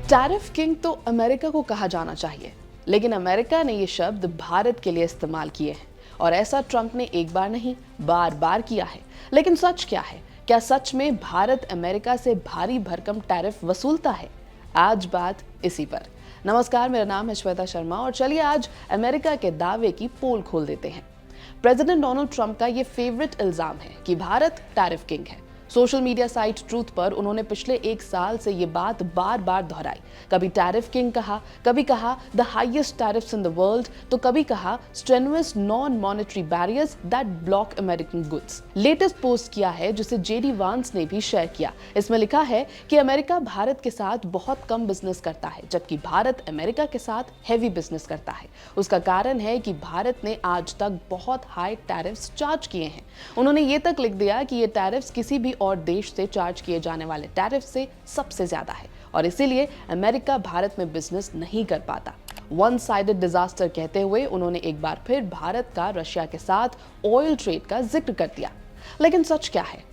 Tariff king तो America को कहा जाना चाहिए, लेकिन अमेरिका ने ये शब्द भारत के लिए इस्तेमाल किए हैं और ऐसा ट्रंप ने एक बार नहीं बार बार किया है। लेकिन सच क्या है? क्या सच में भारत अमेरिका से भारी भरकम टैरिफ वसूलता है? आज बात इसी पर। नमस्कार, मेरा नाम है श्वेता शर्मा और चलिए आज अमेरिका के दावे की पोल खोल देते हैं। प्रेसिडेंट डोनाल्ड ट्रंप का ये फेवरेट इल्जाम है कि भारत टैरिफ किंग है। सोशल मीडिया साइट ट्रूथ पर उन्होंने पिछले एक साल से ये बात बार बार दोहराई। कभी टैरिफ किंग कहा, कभी कहा the highest tariffs in the world, तो कभी कहा strenuous non monetary barriers that block American goods. Latest post किया है जिसे जेडी वांस ने भी शेयर किया। इसमें लिखा है कि अमेरिका भारत के साथ बहुत कम बिजनेस करता है, जबकि भारत अमेरिका के साथ हैवी बिजनेस करता है। उसका कारण है कि भारत ने आज तक बहुत हाई टैरिफ्स चार्ज किए हैं। उन्होंने ये तक लिख दिया कि ये टैरिफ्स किसी भी और देश से चार्ज किए जाने वाले टैरिफ से सबसे ज्यादा है और इसीलिए अमेरिका भारत में बिजनेस नहीं कर पाता। वन साइडेड डिजास्टर कहते हुए उन्होंने एक बार फिर भारत का रशिया के साथ ऑयल ट्रेड का जिक्र कर दिया। लेकिन सच क्या है?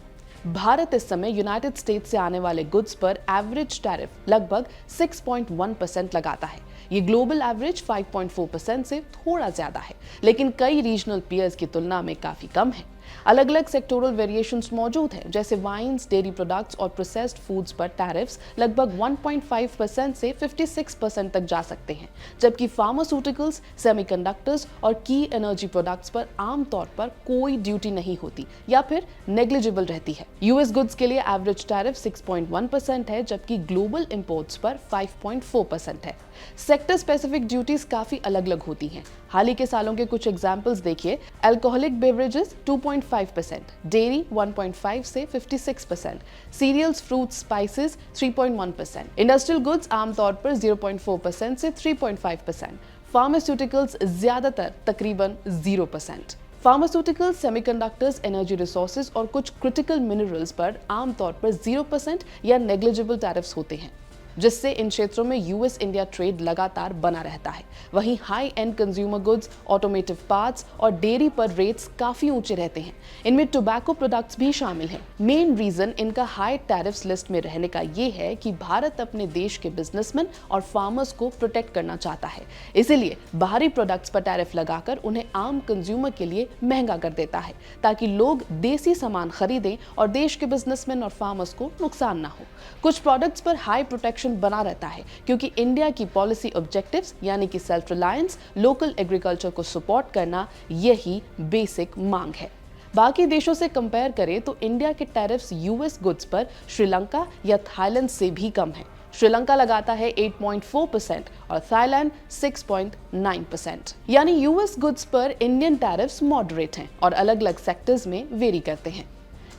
भारत इस समय यूनाइटेड स्टेट्स से आने वाले गुड्स पर एवरेज टैरिफ लगभग 6.1% लगाता है। ये ग्लोबल एवरेज 5.4% से थोड़ा ज्यादा है, लेकिन कई रीजनल पीयर्स की तुलना में काफी कम है। अलग अलग सेक्टोरल वेरिएशंस मौजूद हैं, जैसे वाइन्स, डेयरी प्रोडक्ट्स और प्रोसेस्ड फूड्स पर टैरिफ्स लगभग 1.5% से 56% तक जा सकते हैं, जबकि फार्मास्यूटिकल्स, सेमीकंडक्टर्स और की एनर्जी प्रोडक्ट्स पर आमतौर पर कोई ड्यूटी नहीं होती या फिर नेग्लिजिबल रहती है। यूएस गुड्स के लिए एवरेज टैरिफ 6.1% है, जबकि ग्लोबल इंपोर्ट्स पर 5.4% है। सेक्टर स्पेसिफिक ड्यूटीज काफी अलग अलग होती हैं। हाल ही के सालों के कुछ एग्जांपल्स देखिए। अल्कोहलिक बेवरेजेस 2.5%, डेयरी 1.5 से 56%, cereals, fruits, spices 3.1%, industrial goods आमतौर पर 0.4% से 3.5%, फार्मास्यूटिकल्स ज्यादातर तकरीबन 0%। फार्मास्यूटिकल्स, सेमीकंडक्टर्स, एनर्जी रिसोर्सेज और कुछ क्रिटिकल मिनरल्स पर आमतौर पर 0% या नेग्लिजिबल टैरिफ्स होते हैं, जिससे इन क्षेत्रों में यूएस इंडिया ट्रेड लगातार बना रहता है। वहीं high and consumer goods, automotive parts और डेयरी पर रेट्स काफी ऊंचे रहते हैं। इनमें टोबैको प्रोडक्ट्स भी शामिल हैं। मेन रीजन इनका हाई टैरिफ्स लिस्ट में रहने का ये है कि भारत अपने देश के बिजनेसमैन और फार्मर्स को प्रोटेक्ट करना चाहता है, इसीलिए बाहरी प्रोडक्ट्स पर टैरिफ लगाकर उन्हें आम कंज्यूमर के लिए महंगा कर देता है, ताकि लोग देसी सामान खरीदें और देश के बिजनेसमैन और फार्मर्स को नुकसान ना हो। कुछ प्रोडक्ट्स पर हाई प्रोटेक्शन बना रहता है क्योंकि इंडिया की पॉलिसी ऑब्जेक्टिव्स यानी कि सेल्फ रिलायंस, लोकल एग्रीकल्चर को सपोर्ट करना, यही बेसिक मांग है। बाकी देशों से कंपेयर करें तो इंडिया के टैरिफ्स यूएस गुड्स पर श्रीलंका या थाईलैंड से भी कम है। श्रीलंका लगाता है 8.4% और थाईलैंड 6.9%। यानी यूएस गुड्स पर इंडियन टैरिफ्स मॉडरेट हैं और अलग अलग सेक्टर्स में वेरी करते हैं।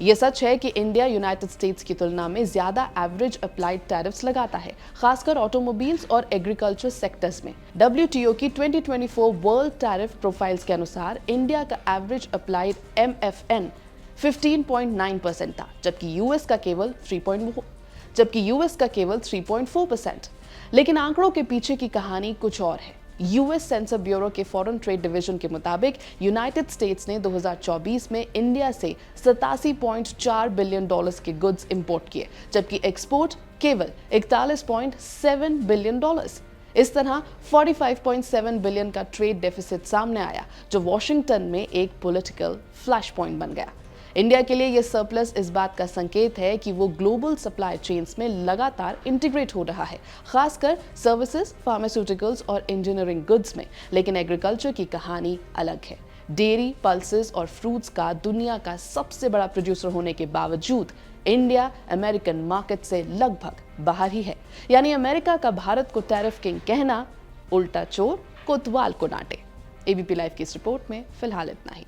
ये सच है कि इंडिया यूनाइटेड स्टेट्स की तुलना में ज्यादा एवरेज अप्लाइड टैरिफ्स लगाता है, खासकर ऑटोमोबाइल्स और एग्रीकल्चर सेक्टर्स में। WTO की 2024 वर्ल्ड टैरिफ प्रोफाइल्स के अनुसार इंडिया का एवरेज अप्लाइड MFN 15.9% था, जबकि यूएस का केवल 3.4%। लेकिन आंकड़ों के पीछे की कहानी कुछ और है। यूएस सेंसर ब्यूरो के फॉरेन ट्रेड डिवीजन के मुताबिक यूनाइटेड स्टेट्स ने 2024 में इंडिया से 87.4 बिलियन डॉलर्स के गुड्स इंपोर्ट किए, जबकि एक्सपोर्ट केवल 41.7 बिलियन डॉलर्स। इस तरह 45.7 बिलियन का ट्रेड डेफिसिट सामने आया, जो वॉशिंगटन में एक पॉलिटिकल फ्लैश पॉइंट बन गया। इंडिया के लिए यह सरप्लस इस बात का संकेत है कि वो ग्लोबल सप्लाई चेन्स में लगातार इंटीग्रेट हो रहा है, खासकर सर्विसेज, फार्मास्यूटिकल्स और इंजीनियरिंग गुड्स में। लेकिन एग्रीकल्चर की कहानी अलग है। डेयरी, पल्सेस और फ्रूट्स का दुनिया का सबसे बड़ा प्रोड्यूसर होने के बावजूद इंडिया अमेरिकन मार्केट से लगभग बाहर ही है। यानी अमेरिका का भारत को टैरिफ किंग कहना उल्टा चोर कोतवाल को डांटे। एबीपी लाइव की इस रिपोर्ट में फिलहाल इतना ही।